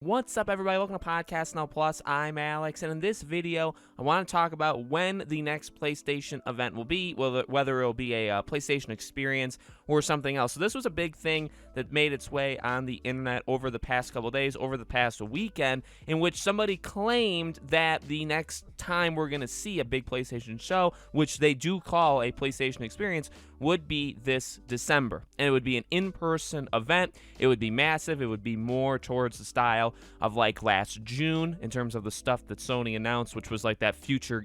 What's up, everybody? Welcome to Podcast Now Plus. I'm Alex, and in this video, I want to talk about when the next PlayStation event will be, whether it'll be a PlayStation Experience or something else. So this was a big thing that made its way on the internet over the past couple days, over the past weekend, in which somebody claimed that the next time we're going to see a big PlayStation show, which they do call a PlayStation Experience, would be this December. And it would be an in-person event. It would be massive. It would be more towards the style of like last June in terms of the stuff that Sony announced, which was like that future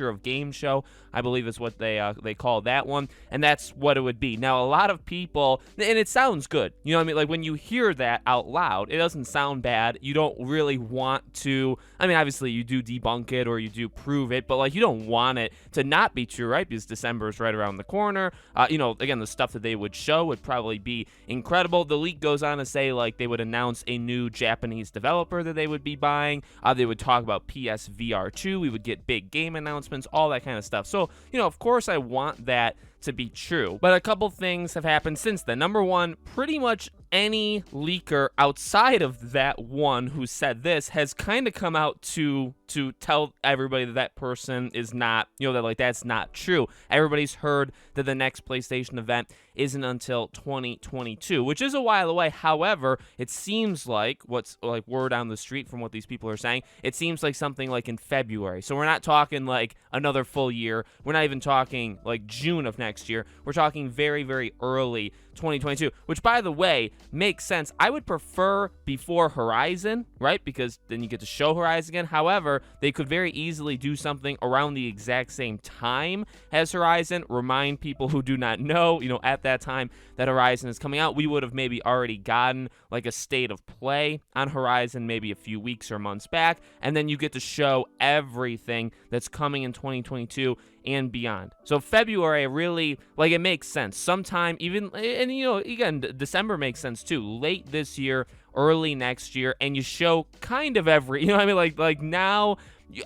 of game show, I believe is what they call that one. And that's what it would be. Now, a lot of people, and it sounds good, you know what I mean? Like when you hear that out loud, it doesn't sound bad. You don't really want to, I mean, obviously you do debunk it or you do prove it, but like you don't want it to not be true, right? Because December is right around the corner. Again, the stuff that they would show would probably be incredible. The leak goes on to say like they would announce a new Japanese developer that they would be buying. They would talk about PSVR 2. We would get big game announcements, all that kind of stuff. So, of course I want that to be true. But a couple things have happened since then. Number one, pretty much any leaker outside of that one who said this has kind of come out to tell everybody that person is not, that like that's not true. Everybody's heard that the next PlayStation event isn't until 2022, which is a while away. However, it seems like what's like word on the street from what these people are saying, it seems like something like in February. So we're not talking like another full year. We're not even talking like June of next year. We're talking very, very early 2022, which by the way makes sense. I would prefer before Horizon, right? Because then you get to show Horizon again. However, they could very easily do something around the exact same time as Horizon. Remind people who do not know, at that time that Horizon is coming out, we would have maybe already gotten like a state of play on Horizon maybe a few weeks or months back, and then you get to show everything that's coming in 2022 and beyond. So February really, like, it makes sense. Sometime even, and again, December makes sense too. Late this year, early next year, and you show kind of every, like now,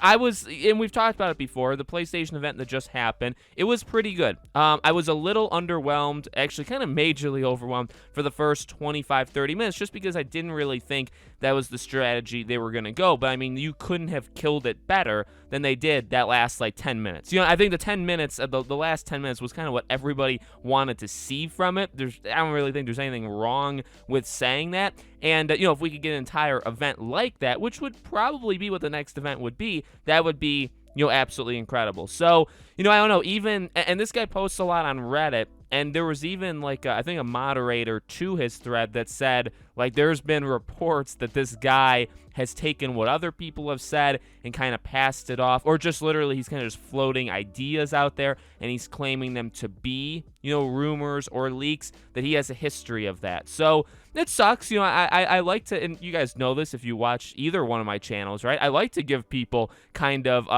and we've talked about it before, the PlayStation event that just happened, it was pretty good. I was a little underwhelmed, actually kind of majorly overwhelmed for the first 25, 30 minutes, just because I didn't really think that was the strategy they were going to go. But I mean, you couldn't have killed it better than they did that last like 10 minutes. I think the 10 minutes, the last 10 minutes was kind of what everybody wanted to see from it. I don't really think there's anything wrong with saying that. And, if we could get an entire event like that, which would probably be what the next event would be, that would be, absolutely incredible. So, I don't know, even, and this guy posts a lot on Reddit, and there was even like, I think a moderator to his thread that said, like, there's been reports that this guy has taken what other people have said and kind of passed it off, or just literally he's kind of just floating ideas out there and he's claiming them to be, rumors or leaks, that he has a history of that. So it sucks. I like to, and you guys know this if you watch either one of my channels, right? I like to give people kind of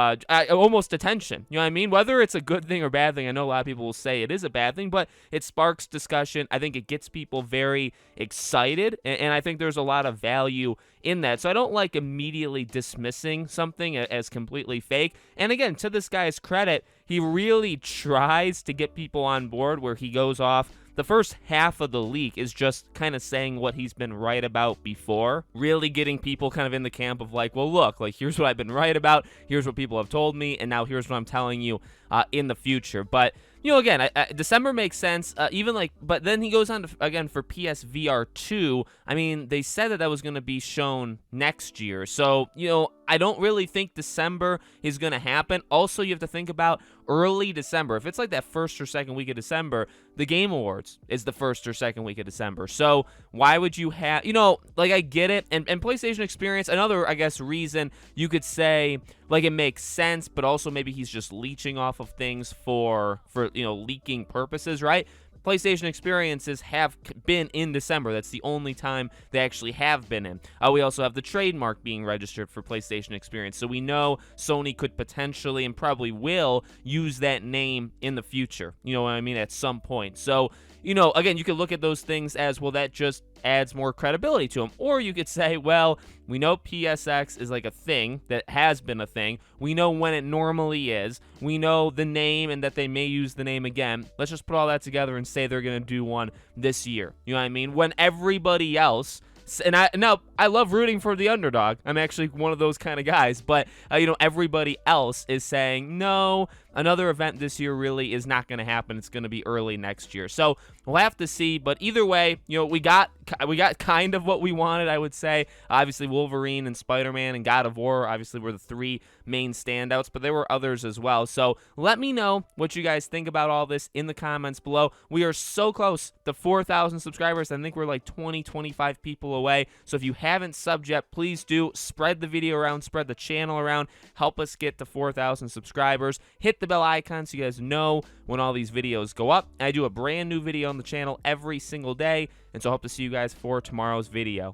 almost attention. You know what I mean? Whether it's a good thing or bad thing, I know a lot of people will say it is a bad thing, but it sparks discussion. I think it gets people very excited, and I think there's a lot of value in that. So I don't like immediately dismissing something as completely fake. And again, to this guy's credit, he really tries to get people on board, where he goes off. The first half of the leak is just kind of saying what he's been right about before, really getting people kind of in the camp of like, well, look, like, here's what I've been right about, here's what people have told me, and now here's what I'm telling you in the future. But again, December makes sense, but then he goes on to, again, for PSVR 2, I mean, they said that was going to be shown next year. So, I don't really think December is going to happen. Also, you have to think about early December. If it's like that first or second week of December, the Game Awards is the first or second week of December. So why would you have, I get it. And PlayStation Experience, another, I guess, reason you could say, like, it makes sense, but also maybe he's just leeching off of things for leaking purposes, right? PlayStation Experiences have been in December. That's the only time they actually have been in. We also have the trademark being registered for PlayStation Experience, so we know Sony could potentially and probably will use that name in the future, at some point. So, again, you could look at those things as, well, that just adds more credibility to them. Or you could say, well, we know PSX is like a thing that has been a thing. We know when it normally is. We know the name and that they may use the name again. Let's just put all that together and say they're going to do one this year. You know what I mean? When everybody else And I love rooting for the underdog. I'm actually one of those kind of guys. But everybody else is saying no. Another event this year really is not going to happen. It's going to be early next year. So we'll have to see. But either way, we got kind of what we wanted, I would say. Obviously, Wolverine and Spider-Man and God of War obviously were the three main standouts, but there were others as well. So let me know what you guys think about all this in the comments below. We are so close to 4,000 subscribers. I think we're like 20, 25 people away. So if you haven't subbed yet, please do. Spread the video around, spread the channel around. Help us get to 4,000 subscribers. Hit the bell icon so you guys know when all these videos go up. I do a brand new video on the channel every single day, and so I hope to see you guys for tomorrow's video.